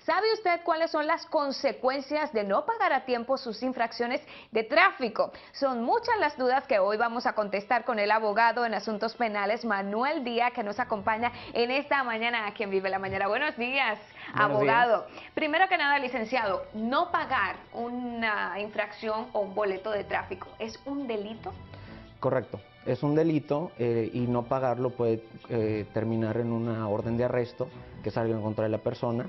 ¿Sabe usted cuáles son las consecuencias de no pagar a tiempo sus infracciones de tráfico? Son muchas las dudas que hoy vamos a contestar con el abogado en asuntos penales, Manuel Díaz, que nos acompaña en esta mañana aquí en Vive la Mañana. Buenos días, abogado. Primero que nada, licenciado, no pagar una infracción o un boleto de tráfico, ¿es un delito? Correcto, es un delito y no pagarlo puede terminar en una orden de arresto que salga en contra de la persona.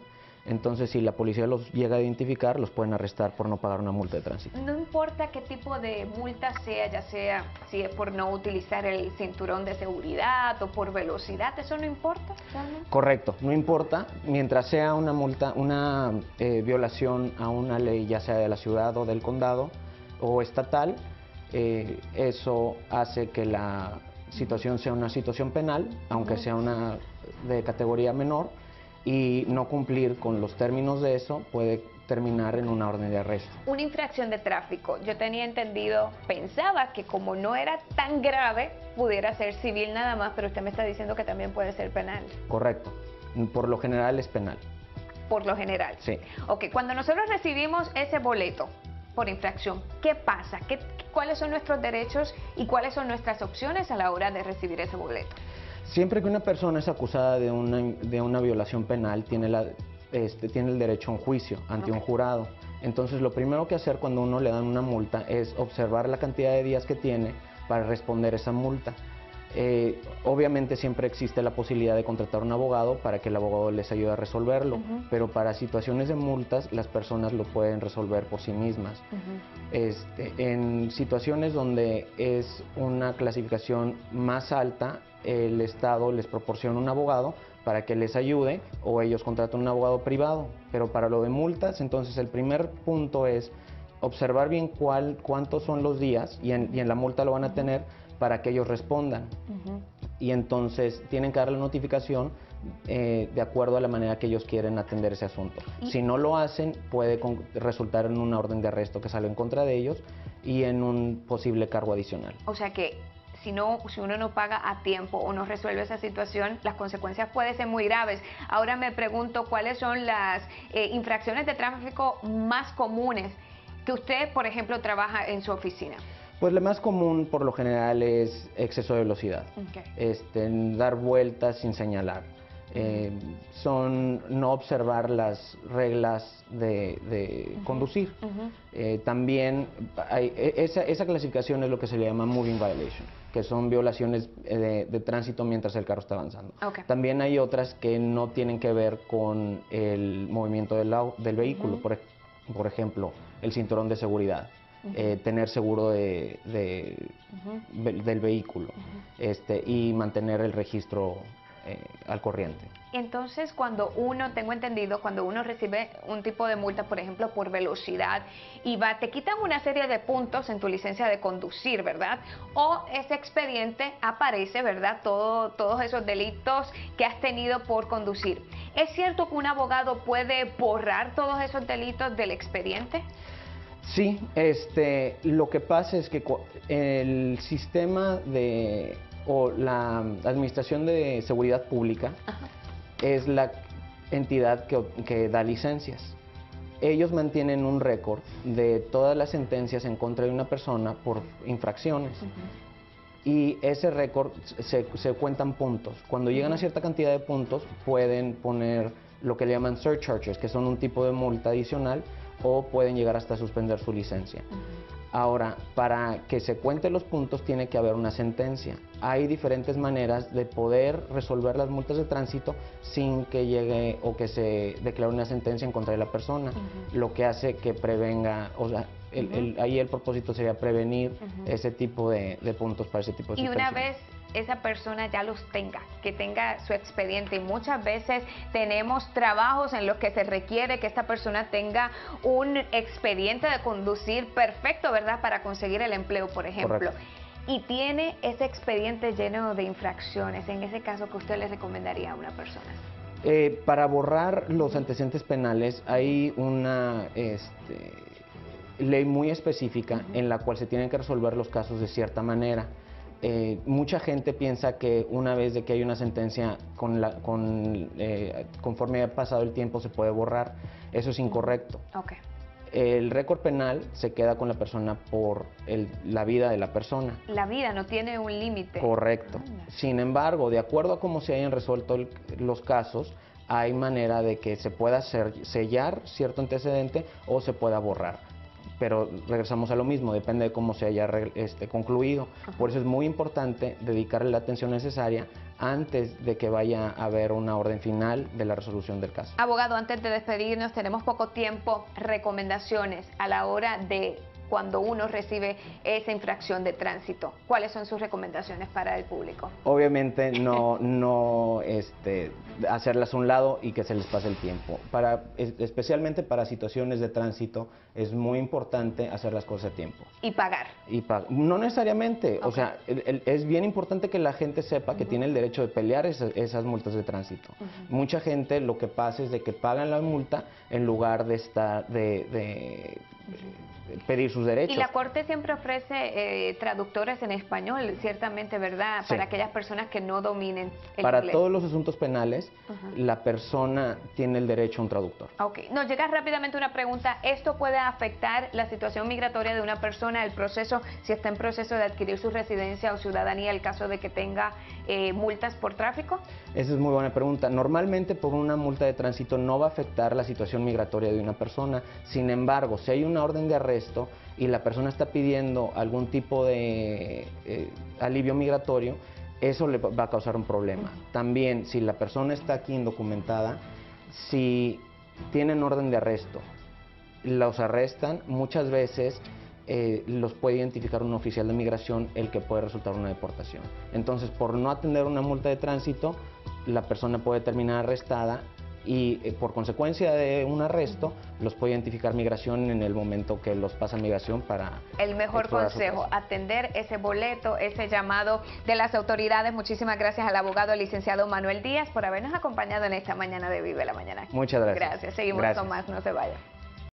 Entonces, si la policía los llega a identificar, los pueden arrestar por no pagar una multa de tránsito. No importa qué tipo de multa sea, ya sea si es por no utilizar el cinturón de seguridad o por velocidad, ¿eso no importa realmente? Correcto, no importa, mientras sea una multa, una violación a una ley, ya sea de la ciudad o del condado o estatal, eso hace que la situación sea una situación penal, aunque sea una de categoría menor, y no cumplir con los términos de eso puede terminar en una orden de arresto. Una infracción de tráfico, yo tenía entendido, pensaba que como no era tan grave, pudiera ser civil nada más, pero usted me está diciendo que también puede ser penal. Correcto, por lo general es penal. Por lo general. Sí. Ok, cuando nosotros recibimos ese boleto por infracción, ¿qué pasa? ¿Cuáles son nuestros derechos y cuáles son nuestras opciones a la hora de recibir ese boleto? Siempre que una persona es acusada de una violación penal, tiene el derecho a un juicio ante un jurado. Entonces, lo primero que hacer cuando uno le dan una multa es observar la cantidad de días que tiene para responder esa multa. Obviamente siempre existe la posibilidad de contratar un abogado para que el abogado les ayude a resolverlo, pero para situaciones de multas las personas lo pueden resolver por sí mismas. En situaciones donde es una clasificación más alta, el Estado les proporciona un abogado para que les ayude o ellos contratan un abogado privado, pero para lo de multas, entonces el primer punto es observar bien cuántos son los días y en la multa lo van a tener para que ellos respondan. Y entonces tienen que dar la notificación de acuerdo a la manera que ellos quieren atender ese asunto. Si no lo hacen, puede resultar en una orden de arresto que sale en contra de ellos y en un posible cargo adicional. O sea que si uno no paga a tiempo o no resuelve esa situación, las consecuencias pueden ser muy graves. Ahora me pregunto cuáles son las infracciones de tráfico más comunes que usted, por ejemplo, trabaja en su oficina. Pues la más común por lo general es exceso de velocidad, dar vueltas sin señalar, son no observar las reglas de conducir. También esa clasificación es lo que se le llama moving violation, que son violaciones de tránsito mientras el carro está avanzando. También hay otras que no tienen que ver con el movimiento del vehículo, por ejemplo, el cinturón de seguridad. Tener seguro del vehículo y mantener el registro al corriente. Entonces, tengo entendido, cuando uno recibe un tipo de multa, por ejemplo, por velocidad, te quitan una serie de puntos en tu licencia de conducir, ¿verdad? O ese expediente aparece, ¿verdad? Todos esos delitos que has tenido por conducir. ¿Es cierto que un abogado puede borrar todos esos delitos del expediente? Sí, lo que pasa es que el sistema o la Administración de Seguridad Pública es la entidad que da licencias. Ellos mantienen un récord de todas las sentencias en contra de una persona por infracciones. Y ese récord se cuentan puntos. Cuando llegan a cierta cantidad de puntos, pueden poner lo que le llaman surcharges, que son un tipo de multa adicional, o pueden llegar hasta suspender su licencia. Ahora, para que se cuenten los puntos tiene que haber una sentencia. Hay diferentes maneras de poder resolver las multas de tránsito sin que llegue o que se declare una sentencia en contra de la persona, lo que hace que prevenga, o sea, ahí el propósito sería prevenir ese tipo de puntos para ese tipo de situaciones. Y una vez esa persona ya los tenga, que tenga su expediente, y muchas veces tenemos trabajos en los que se requiere que esta persona tenga un expediente de conducir perfecto, ¿verdad? Para conseguir el empleo, por ejemplo. Correcto. Y tiene ese expediente lleno de infracciones, en ese caso, ¿qué usted le recomendaría a una persona? Para borrar los antecedentes penales hay una ley muy específica en la cual se tienen que resolver los casos de cierta manera. mucha gente piensa que una vez de que hay una sentencia, conforme ha pasado el tiempo se puede borrar. Eso es incorrecto. Okay. El récord penal se queda con la persona por la vida de la persona. La vida no tiene un límite. Correcto. Sin embargo, de acuerdo a cómo se hayan resuelto los casos, hay manera de que se pueda sellar cierto antecedente o se pueda borrar. Pero regresamos a lo mismo, depende de cómo se haya concluido. Por eso es muy importante dedicarle la atención necesaria antes de que vaya a haber una orden final de la resolución del caso. Abogado, antes de despedirnos, tenemos poco tiempo. Recomendaciones a la hora de cuando uno recibe esa infracción de tránsito. ¿Cuáles son sus recomendaciones para el público? Obviamente no hacerlas a un lado y que se les pase el tiempo. Especialmente para situaciones de tránsito es muy importante hacer las cosas a tiempo. Y pagar. No necesariamente, Okay. O sea, es bien importante que la gente sepa que tiene el derecho de pelear esas multas de tránsito. Mucha gente lo que pasa es de que pagan la multa en lugar de pedir sus derechos. Y la Corte siempre ofrece traductores en español, ciertamente, ¿verdad? Sí. Para aquellas personas que no dominen el Para inglés. todos los asuntos penales, la persona tiene el derecho a un traductor. Ok, nos llega rápidamente una pregunta. ¿Esto puede afectar la situación migratoria de una persona, el proceso, si está en proceso de adquirir su residencia o ciudadanía, el caso de que tenga multas por tráfico? Esa es muy buena pregunta. Normalmente por una multa de tránsito no va a afectar la situación migratoria de una persona. Sin embargo, si hay una orden de arresto y la persona está pidiendo algún tipo de alivio migratorio, eso le va a causar un problema. También, si la persona está aquí indocumentada, si tienen orden de arresto, los arrestan, muchas veces los puede identificar un oficial de migración, el que puede resultar una deportación. Entonces, por no atender una multa de tránsito, la persona puede terminar arrestada y por consecuencia de un arresto los puede identificar migración en el momento que los pasa migración para el mejor consejo, atender ese boleto, ese llamado de las autoridades. Muchísimas gracias al abogado licenciado Manuel Díaz por habernos acompañado en esta mañana de Vive la Mañana. Muchas gracias. Gracias, seguimos con más, no se vayan.